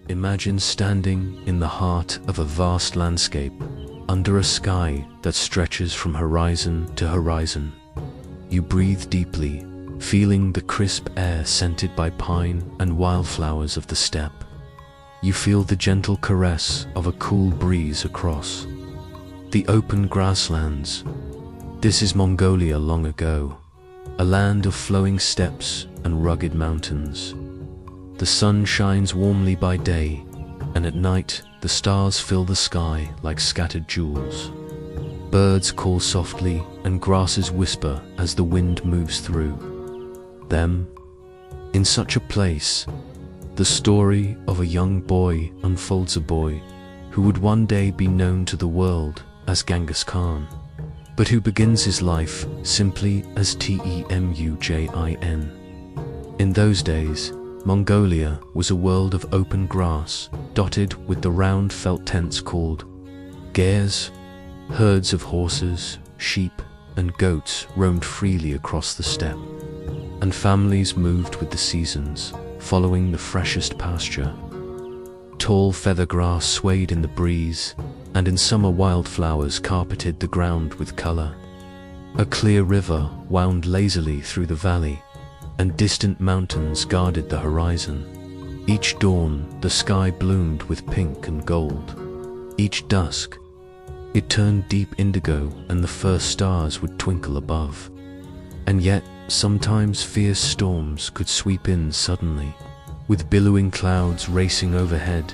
Imagine standing in the heart of a vast landscape, under a sky that stretches from horizon to horizon. You breathe deeply, feeling the crisp air scented by pine and wildflowers of the steppe. You feel the gentle caress of a cool breeze across the open grasslands. This is Mongolia long ago, a land of flowing steppes and rugged mountains. The sun shines warmly by day, and at night the stars fill the sky like scattered jewels. Birds call softly and grasses whisper as the wind moves through them. In such a place, the story of a young boy unfolds, a boy who would one day be known to the world as Genghis Khan, but who begins his life simply as Temujin. In those days, Mongolia was a world of open grass, dotted with the round felt tents called gairs. Herds of horses, sheep, and goats roamed freely across the steppe, and families moved with the seasons, following the freshest pasture. Tall feather grass swayed in the breeze, and in summer wildflowers carpeted the ground with color. A clear river wound lazily through the valley, and distant mountains guarded the horizon. Each dawn, the sky bloomed with pink and gold. Each dusk, it turned deep indigo, and the first stars would twinkle above. And yet, sometimes fierce storms could sweep in suddenly, with billowing clouds racing overhead.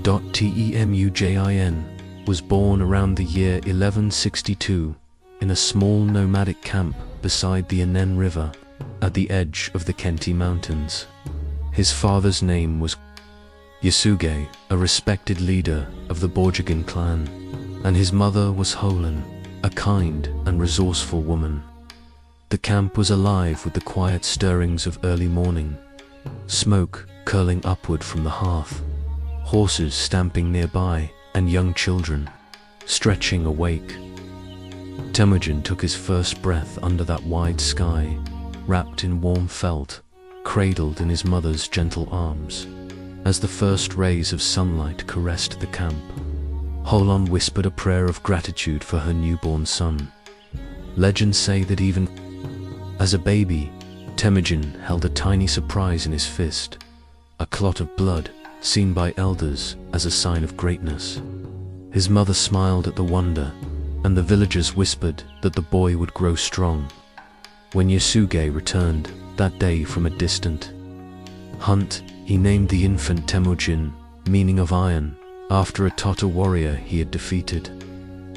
Temujin was born around the year 1162 in a small nomadic camp beside the Onon River, at the edge of the Khentii mountains. His father's name was Yesugei, a respected leader of the Mongolian clan, and his mother was Onon, a kind and resourceful woman. The camp was alive with the quiet stirrings of early morning, smoke curling upward from the hearth, horses stamping nearby, and young children stretching awake. Temujin took his first breath under that wide sky, wrapped in warm felt, cradled in his mother's gentle arms. As the first rays of sunlight caressed the camp, Onon whispered a prayer of gratitude for her newborn son. Legends say that even as a baby, Temujin held a tiny surprise in his fist, a clot of blood seen by elders as a sign of greatness. His mother smiled at the wonder, and the villagers whispered that the boy would grow strong. When Yesugei returned that day from a distant hunt, he named the infant Temujin, meaning of iron, after a Tatar warrior he had defeated.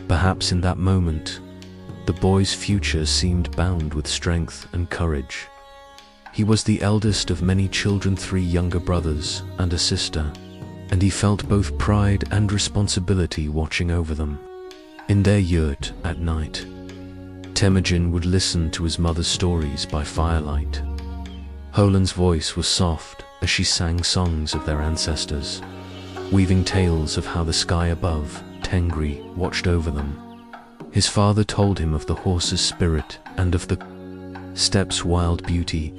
Perhaps in that moment, the boy's future seemed bound with strength and courage. He was the eldest of many children, 3 younger brothers and a sister, and he felt both pride and responsibility watching over them. In their yurt at night, Temujin would listen to his mother's stories by firelight. Onon's voice was soft as she sang songs of their ancestors, weaving tales of how the sky above, Tengri, watched over them. His father told him of the horse's spirit and of the steppe's wild beauty.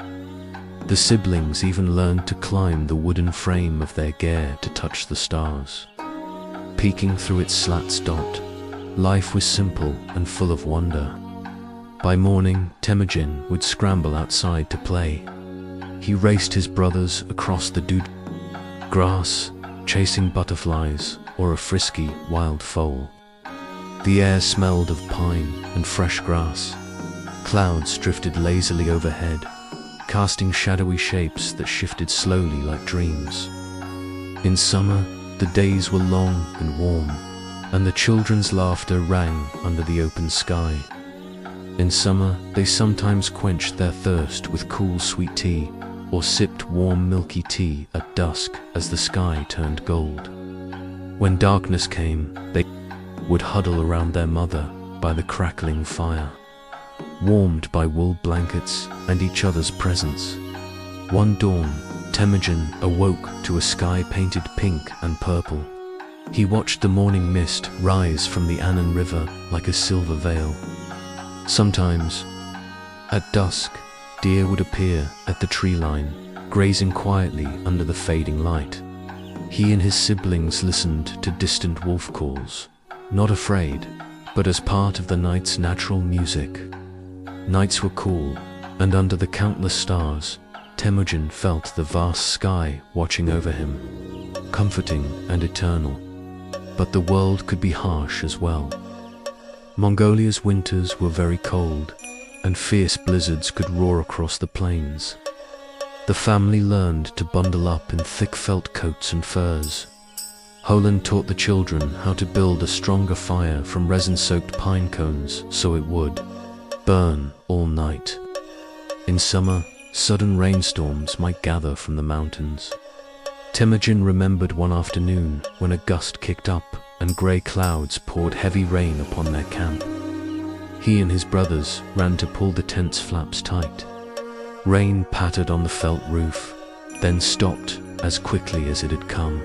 The siblings even learned to climb the wooden frame of their gair to touch the stars. Peeking through its slats dot, life was simple and full of wonder. By morning, Temujin would scramble outside to play. He raced his brothers across the dude grass, chasing butterflies or a frisky wild foal. The air smelled of pine and fresh grass. Clouds drifted lazily overhead, casting shadowy shapes that shifted slowly like dreams. In summer, the days were long and warm, and the children's laughter rang under the open sky. In summer, they sometimes quenched their thirst with cool sweet tea, or sipped warm milky tea at dusk as the sky turned gold. When darkness came, they would huddle around their mother by the crackling fire, warmed by wool blankets and each other's presence. One dawn, Temujin awoke to a sky painted pink and purple. He watched the morning mist rise from the Onon River like a silver veil. Sometimes, at dusk, deer would appear at the tree line, grazing quietly under the fading light. He and his siblings listened to distant wolf calls, not afraid, but as part of the night's natural music. Nights were cool, and under the countless stars, Temujin felt the vast sky watching over him, comforting and eternal. But the world could be harsh as well. Mongolia's winters were very cold, and fierce blizzards could roar across the plains. The family learned to bundle up in thick felt coats and furs. Holan taught the children how to build a stronger fire from resin-soaked pine cones so it would burn all night. In summer, sudden rainstorms might gather from the mountains. Temujin remembered one afternoon when a gust kicked up and grey clouds poured heavy rain upon their camp. He and his brothers ran to pull the tent's flaps tight. Rain pattered on the felt roof, then stopped as quickly as it had come,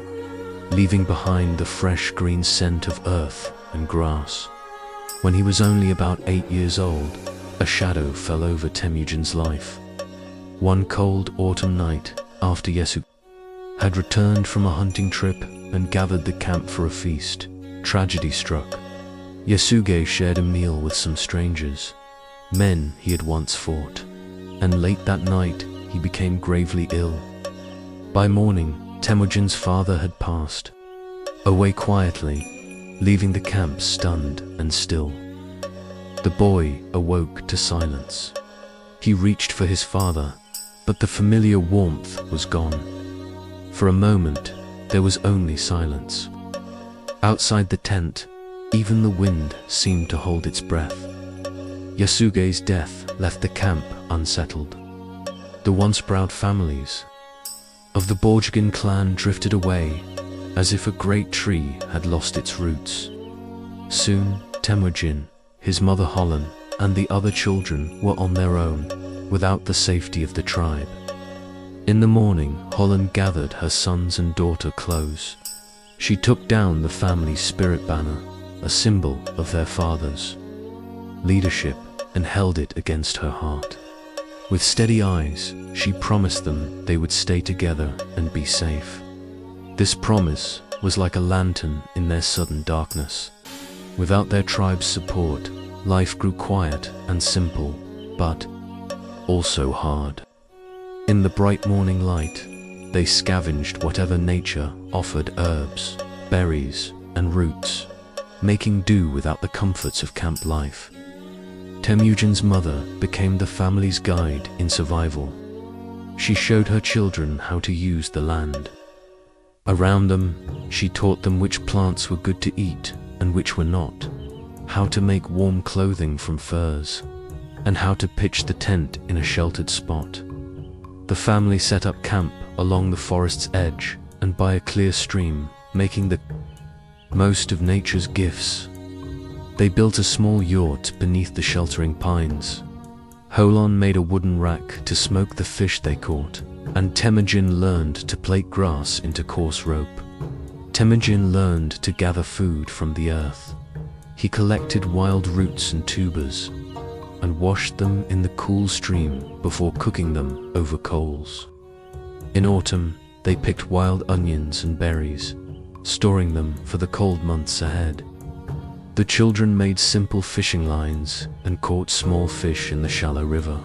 leaving behind the fresh green scent of earth and grass. When he was only about 8 years old, a shadow fell over Temujin's life. One cold autumn night, after Yesugei had returned from a hunting trip and gathered the camp for a feast, tragedy struck. Yesugei shared a meal with some strangers, men he had once fought, and late that night he became gravely ill. By morning, Temujin's father had passed away quietly, leaving the camp stunned and still. The boy awoke to silence. He reached for his father, but the familiar warmth was gone. For a moment, there was only silence. Outside the tent, even the wind seemed to hold its breath. Yesugei's death left the camp unsettled. The once proud families of the Borjigin clan drifted away, as if a great tree had lost its roots. Soon, Temujin, his mother Holan, and the other children were on their own, without the safety of the tribe. In the morning, Holan gathered her sons and daughter close. She took down the family's spirit banner, a symbol of their father's leadership, and held it against her heart. With steady eyes, she promised them they would stay together and be safe. This promise was like a lantern in their sudden darkness. Without their tribe's support, life grew quiet and simple, but also hard. In the bright morning light, they scavenged whatever nature offered: herbs, berries, and roots, making do without the comforts of camp life. Temujin's mother became the family's guide in survival. She showed her children how to use the land around them. She taught them which plants were good to eat and which were not, how to make warm clothing from furs, and how to pitch the tent in a sheltered spot. The family set up camp along the forest's edge and by a clear stream, making the most of nature's gifts. They built a small yurt beneath the sheltering pines. Holan made a wooden rack to smoke the fish they caught, and Temujin learned to plait grass into coarse rope. Temujin learned to gather food from the earth. He collected wild roots and tubers, and washed them in the cool stream before cooking them over coals. In autumn, they picked wild onions and berries, storing them for the cold months ahead. The children made simple fishing lines and caught small fish in the shallow river.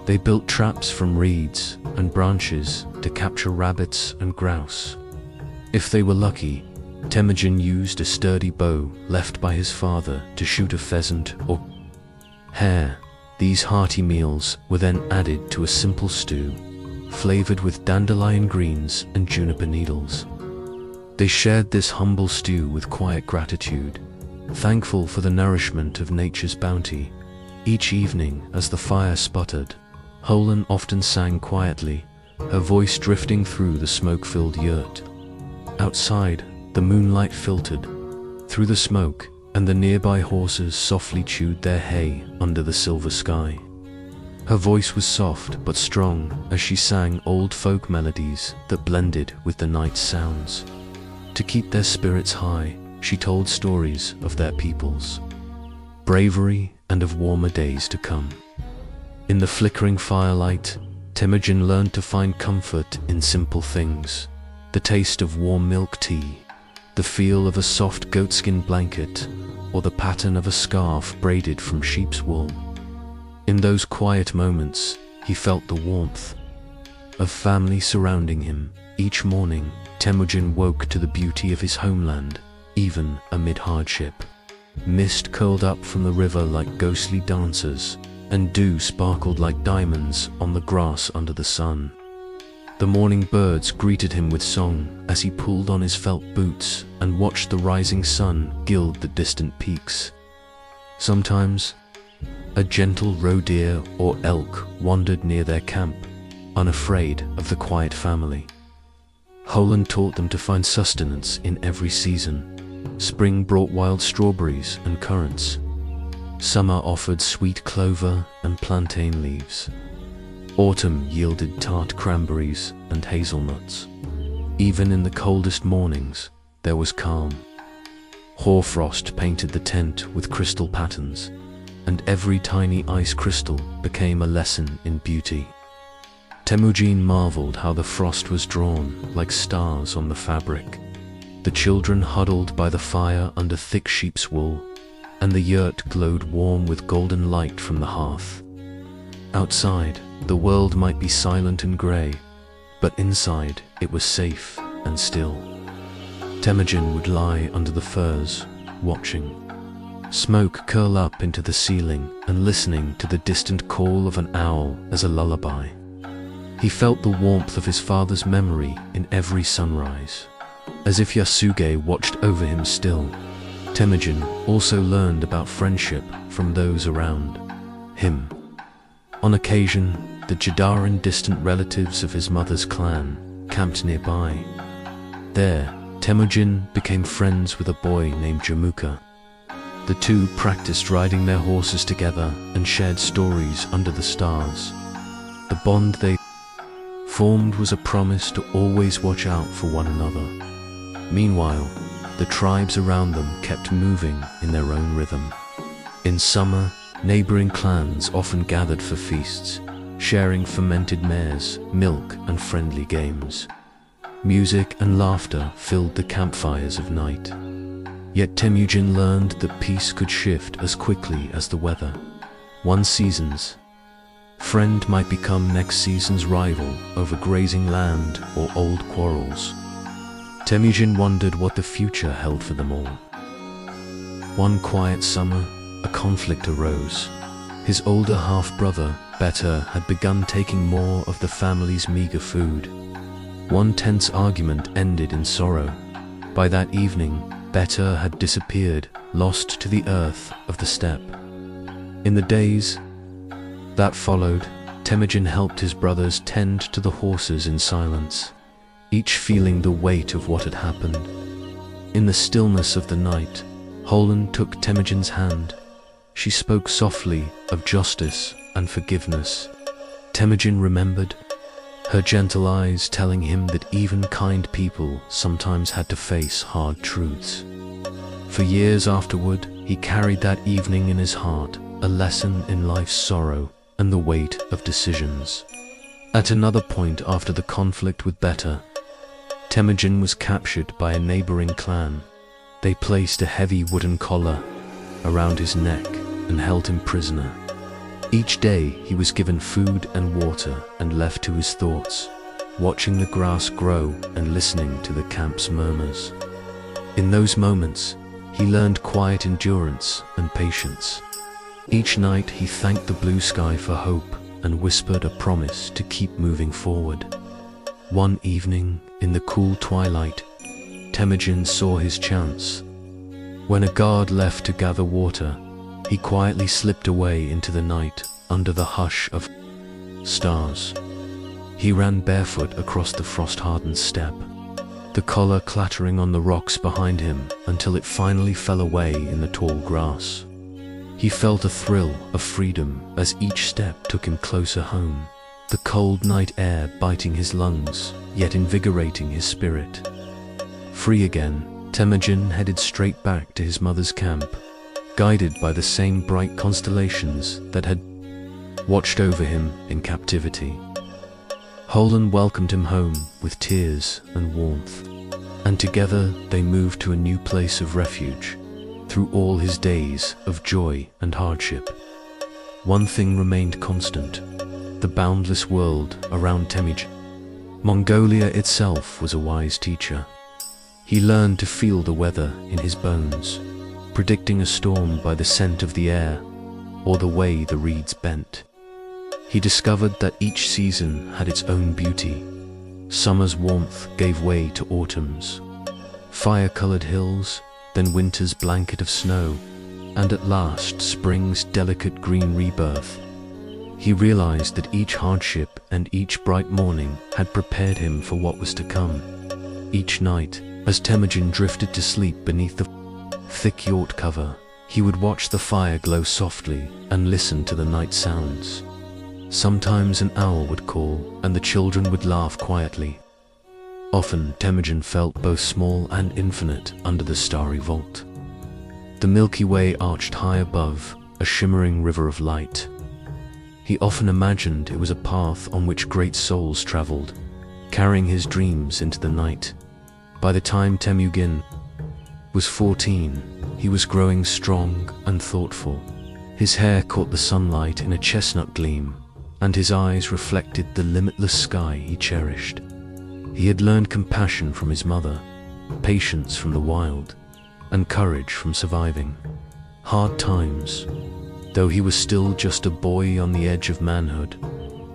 They built traps from reeds and branches to capture rabbits and grouse. If they were lucky, Temujin used a sturdy bow left by his father to shoot a pheasant or hare. These hearty meals were then added to a simple stew, flavored with dandelion greens and juniper needles. They shared this humble stew with quiet gratitude, thankful for the nourishment of nature's bounty. Each evening, as the fire sputtered, Holan often sang quietly, her voice drifting through the smoke-filled yurt. Outside, the moonlight filtered through the smoke, and the nearby horses softly chewed their hay under the silver sky. Her voice was soft but strong as she sang old folk melodies that blended with the night's sounds. To keep their spirits high, she told stories of their peoples, bravery, and of warmer days to come. In the flickering firelight, Temujin learned to find comfort in simple things: The taste of warm milk tea, the feel of a soft goatskin blanket, or the pattern of a scarf braided from sheep's wool. In those quiet moments, he felt the warmth of family surrounding him. Each morning, Temujin woke to the beauty of his homeland, even amid hardship. Mist curled up from the river like ghostly dancers, and dew sparkled like diamonds on the grass under the sun. The morning birds greeted him with song as he pulled on his felt boots and watched the rising sun gild the distant peaks. Sometimes, a gentle roe deer or elk wandered near their camp, unafraid of the quiet family. Holland taught them to find sustenance in every season. Spring brought wild strawberries and currants. Summer offered sweet clover and plantain leaves. Autumn yielded tart cranberries and hazelnuts. Even in the coldest mornings, there was calm. Hoarfrost painted the tent with crystal patterns, and every tiny ice crystal became a lesson in beauty. Temujin marveled how the frost was drawn like stars on the fabric. The children huddled by the fire under thick sheep's wool, and the yurt glowed warm with golden light from the hearth. Outside, the world might be silent and grey, but inside it was safe and still. Temujin would lie under the firs, watching. Smoke curl up into the ceiling and listening to the distant call of an owl as a lullaby. He felt the warmth of his father's memory in every sunrise, as if Yesugei watched over him still. Temujin also learned about friendship from those around him. On occasion, the Jadaran distant relatives of his mother's clan camped nearby. There, Temujin became friends with a boy named Jamuka. The two practiced riding their horses together and shared stories under the stars. The bond they formed was a promise to always watch out for one another. Meanwhile, the tribes around them kept moving in their own rhythm. In summer, neighboring clans often gathered for feasts, sharing fermented mares, milk, and friendly games. Music and laughter filled the campfires of night. Yet Temujin learned that peace could shift as quickly as the weather. One season's friend might become next season's rival over grazing land or old quarrels. Temujin wondered what the future held for them all. One quiet summer, a conflict arose. His older half-brother, Better, had begun taking more of the family's meager food. One tense argument ended in sorrow. By that evening, Better had disappeared, lost to the earth of the steppe. In the days that followed, Temujin helped his brothers tend to the horses in silence, each feeling the weight of what had happened. In the stillness of the night, Holland took Temujin's hand. She spoke softly of justice and forgiveness. Temujin remembered, her gentle eyes telling him that even kind people sometimes had to face hard truths. For years afterward, he carried that evening in his heart, a lesson in life's sorrow and the weight of decisions. At another point after the conflict with Better, Temujin was captured by a neighboring clan. They placed a heavy wooden collar around his neck and held him prisoner. Each day he was given food and water and left to his thoughts, watching the grass grow and listening to the camp's murmurs. In those moments, he learned quiet endurance and patience. Each night he thanked the blue sky for hope and whispered a promise to keep moving forward. One evening, in the cool twilight, Temujin saw his chance. When a guard left to gather water, he quietly slipped away into the night under the hush of stars. He ran barefoot across the frost-hardened steppe, the collar clattering on the rocks behind him until it finally fell away in the tall grass. He felt a thrill of freedom as each step took him closer home, the cold night air biting his lungs, yet invigorating his spirit. Free again, Temujin headed straight back to his mother's camp, guided by the same bright constellations that had watched over him in captivity. Holland welcomed him home with tears and warmth, and together they moved to a new place of refuge through all his days of joy and hardship. One thing remained constant: the boundless world around Temüjin. Mongolia itself was a wise teacher. He learned to feel the weather in his bones, predicting a storm by the scent of the air or the way the reeds bent. He discovered that each season had its own beauty. Summer's warmth gave way to autumn's fire-colored hills, then winter's blanket of snow, and at last spring's delicate green rebirth. He realized that each hardship and each bright morning had prepared him for what was to come. Each night, as Temujin drifted to sleep beneath the thick yurt cover, he would watch the fire glow softly and listen to the night sounds. Sometimes an owl would call, and the children would laugh quietly. Often Temujin felt both small and infinite under the starry vault. The Milky Way arched high above, a shimmering river of light. He often imagined it was a path on which great souls traveled, carrying his dreams into the night. By the time Temujin was 14, he was growing strong and thoughtful. His hair caught the sunlight in a chestnut gleam, and his eyes reflected the limitless sky he cherished. He had learned compassion from his mother, patience from the wild, and courage from surviving hard times. Though he was still just a boy on the edge of manhood,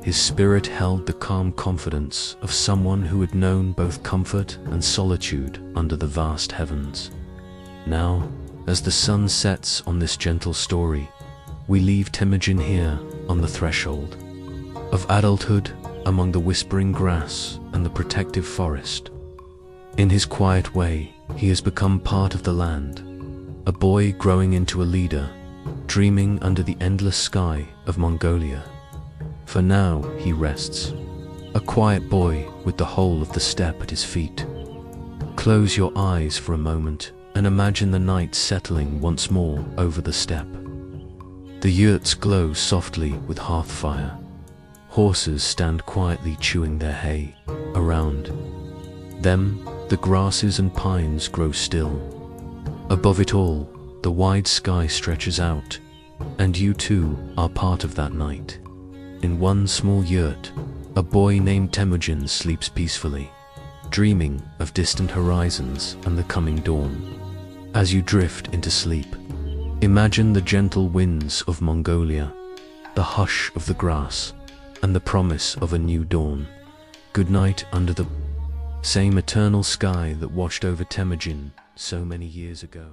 his spirit held the calm confidence of someone who had known both comfort and solitude under the vast heavens. Now, as the sun sets on this gentle story, we leave Temujin here on the threshold of adulthood, among the whispering grass and the protective forest. In his quiet way, he has become part of the land, a boy growing into a leader, dreaming under the endless sky of Mongolia. For now, he rests, a quiet boy with the whole of the steppe at his feet. Close your eyes for a moment and imagine the night settling once more over the steppe. The yurts glow softly with hearth fire. Horses stand quietly chewing their hay. Around them, the grasses and pines grow still. Above it all, the wide sky stretches out, and you too are part of that night. In one small yurt, a boy named Temujin sleeps peacefully, dreaming of distant horizons and the coming dawn. As you drift into sleep, imagine the gentle winds of Mongolia, the hush of the grass, and the promise of a new dawn. Good night under the same eternal sky that watched over Temujin so many years ago.